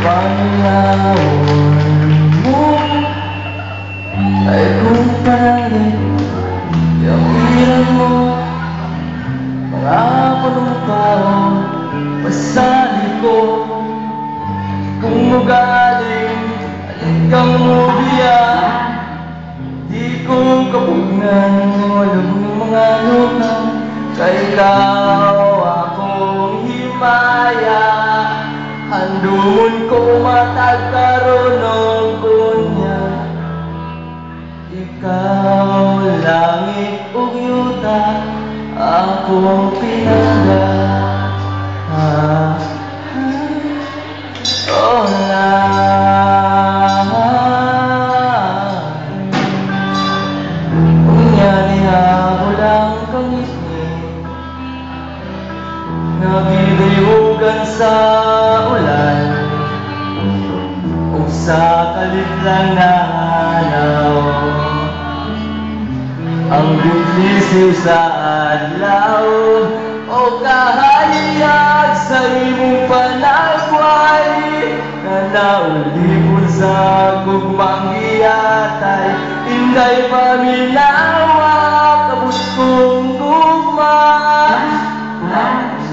Panahon mo ay kung panalig yung hirap mo. Mga punong tao pasalit ko. Kung magaling alikang mubiya, di ko kapugnan walang mga lupa. Kay ikaw akong himaya, handumon ko matagkaroon kunya. Ikaw langit ug yuta, ako pinangga. Oh lang unya niya ulang kami nagidayugan sa ulan ug sa kalit lang na hanaw. Ang butlisiw sa adlaw o kahayag sa imong panagway na naulipon sa gugmang giyatay. Inday paminawa kabus kong gugma,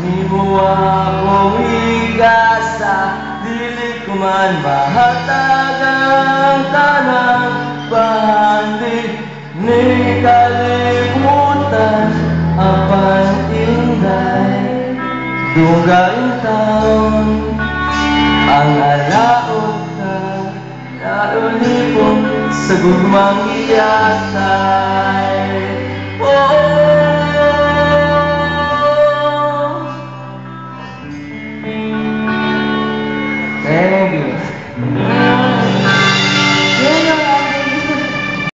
ni mo akong igasa, dili ko man mahatag ang tanang bahandig. Ni kalimutan apan inday dugaing taon ang alaot ka naulipon sa gugmang iyatay. Thank you.